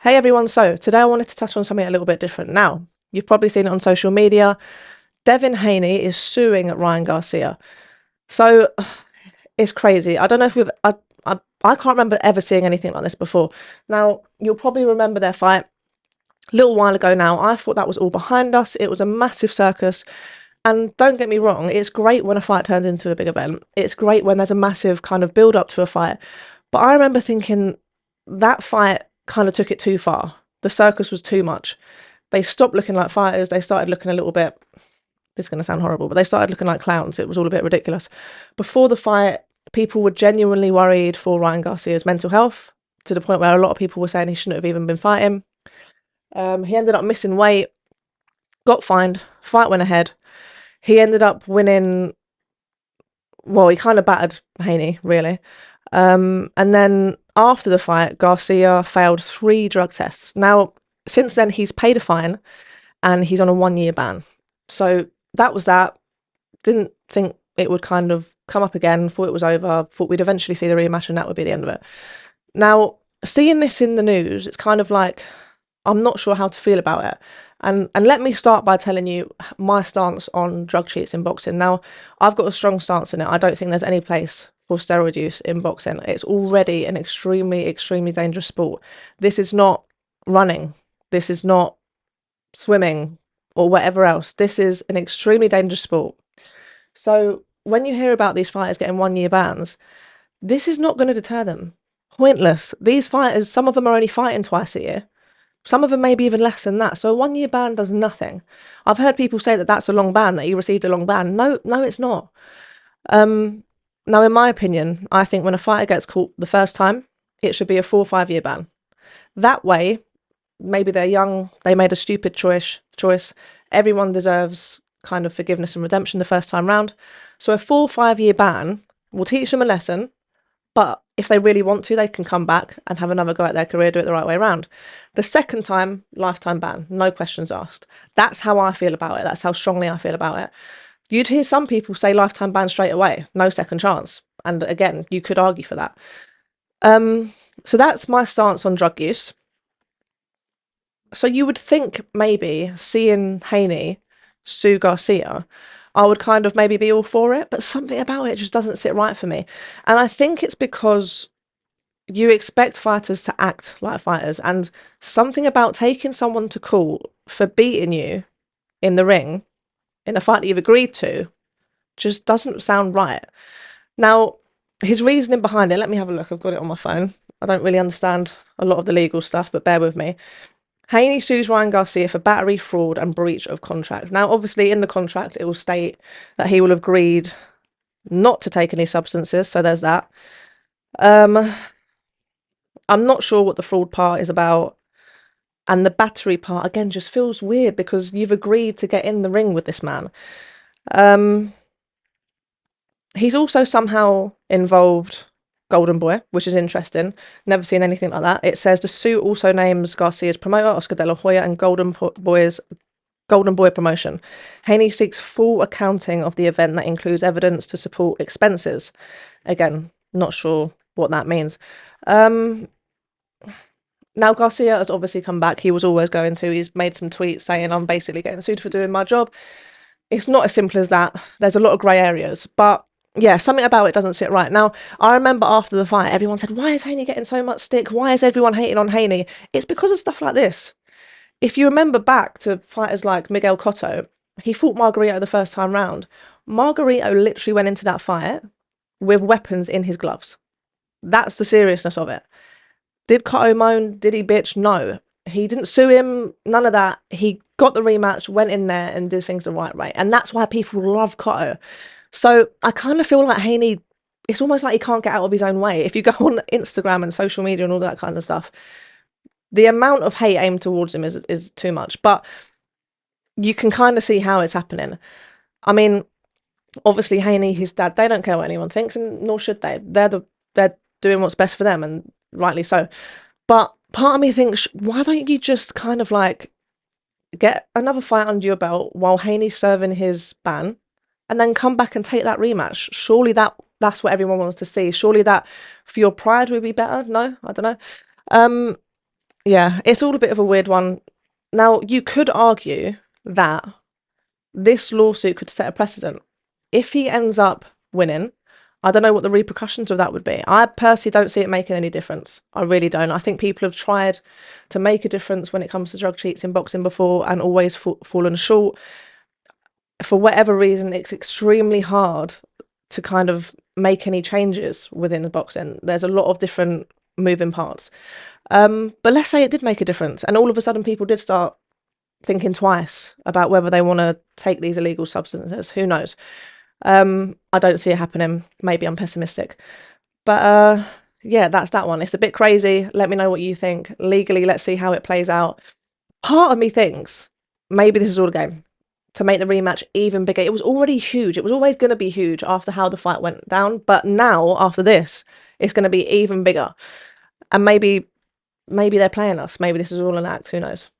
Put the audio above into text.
Hey everyone, so today I wanted to touch on something a little bit different. Now, you've probably seen it on social media. Devin Haney is suing Ryan Garcia. So it's crazy. I don't know if I can't remember ever seeing anything like this before. Now, you'll probably remember their fight a little while ago now. I thought that was all behind us. It was a massive circus. And don't get me wrong, it's great when a fight turns into a big event. It's great when there's a massive kind of build up to a fight. But I remember thinking that fight kind of took it too far. The circus was too much. They stopped looking like fighters. They started looking a little bit, this is going to sound horrible, but they started looking like clowns. It was all a bit ridiculous. Before the fight, people were genuinely worried for Ryan Garcia's mental health to the point where a lot of people were saying he shouldn't have even been fighting. He ended up missing weight, got fined, fight went ahead. He ended up winning. Well, he kind of battered Haney, really. And then after the fight, Garcia failed 3 drug tests. Now, since then, he's paid a fine and he's on a 1-year ban. So that was that. Didn't think it would kind of come up again, thought it was over, thought we'd eventually see the rematch and that would be the end of it. Now, seeing this in the news, it's kind of like, I'm not sure how to feel about it. And let me start by telling you my stance on drug cheats in boxing. Now, I've got a strong stance in it. I don't think there's any place for steroid use in boxing. It's already an extremely, extremely dangerous sport. This is not running. This is not swimming or whatever else. This is an extremely dangerous sport. So when you hear about these fighters getting 1-year bans, this is not going to deter them. Pointless. These fighters, some of them are only fighting twice a year. Some of them maybe even less than that. So a 1-year ban does nothing. I've heard people say that that's a long ban, that he received a long ban. No, it's not. Now, in my opinion, I think when a fighter gets caught the first time, it should be a 4 or 5 year ban. That way, maybe they're young, they made a stupid choice. Everyone deserves kind of forgiveness and redemption the first time round. So a 4 or 5 year ban will teach them a lesson, but if they really want to, they can come back and have another go at their career, do it the right way around. The second time, lifetime ban, no questions asked. That's how I feel about it. That's how strongly I feel about it. You'd hear some people say lifetime ban straight away, no second chance. And again, you could argue for that. So that's my stance on drug use. So you would think maybe seeing Haney sue Garcia, I would kind of maybe be all for it, but something about it just doesn't sit right for me. And I think it's because you expect fighters to act like fighters, and something about taking someone to court for beating you in the ring in a fight that you've agreed to just doesn't sound right. Now, his reasoning behind it, let me have a look. I've got it on my phone. I don't really understand a lot of the legal stuff, but bear with me. Haney sues Ryan Garcia for battery, fraud, and breach of contract. Now, obviously, in the contract, it will state that he will have agreed not to take any substances, so there's that. I'm not sure what the fraud part is about, and the battery part, again, just feels weird because you've agreed to get in the ring with this man. He's also somehow involved Golden Boy, which is interesting. Never seen anything like that. It says the suit also names Garcia's promoter, Oscar De La Hoya, and Golden Boy promotion. Haney seeks full accounting of the event that includes evidence to support expenses. Again, not sure what that means. Now, Garcia has obviously come back. He was always going to. He's made some tweets saying, I'm basically getting sued for doing my job. It's not as simple as that. There's a lot of grey areas. But yeah, something about it doesn't sit right. Now, I remember after the fight, everyone said, why is Haney getting so much stick? Why is everyone hating on Haney? It's because of stuff like this. If you remember back to fighters like Miguel Cotto, he fought Margarito the first time round. Margarito literally went into that fight with weapons in his gloves. That's the seriousness of it. Did Cotto moan? Did he bitch? No. He didn't sue him, none of that. He got the rematch, went in there and did things the right way. And that's why people love Cotto. So I kind of feel like Haney, it's almost like he can't get out of his own way. If you go on Instagram and social media and all that kind of stuff, the amount of hate aimed towards him is too much. But you can kind of see how it's happening. I mean, obviously Haney, his dad, they don't care what anyone thinks, and nor should they. They're doing what's best for them, and rightly so. But part of me thinks, why don't you just kind of like get another fight under your belt while Haney's serving his ban, and then come back and take that rematch? Surely that's what everyone wants to see. Surely that for your pride would be better. No, I don't know. Yeah, it's all a bit of a weird one. Now, you could argue that this lawsuit could set a precedent. If he ends up winning, I don't know what the repercussions of that would be. I personally don't see it making any difference. I really don't. I think people have tried to make a difference when it comes to drug cheats in boxing before and always fallen short. For whatever reason, it's extremely hard to kind of make any changes within boxing. There's a lot of different moving parts. But let's say it did make a difference, and all of a sudden people did start thinking twice about whether they want to take these illegal substances. Who knows? I don't see it happening. Maybe I'm pessimistic. But yeah, that's that one. It's a bit crazy. Let me know what you think. Legally, let's see how it plays out. Part of me thinks maybe this is all a game to make the rematch even bigger. It was already huge. It was always going to be huge after how the fight went down. But now, after this, it's going to be even bigger. And maybe they're playing us. Maybe this is all an act. Who knows?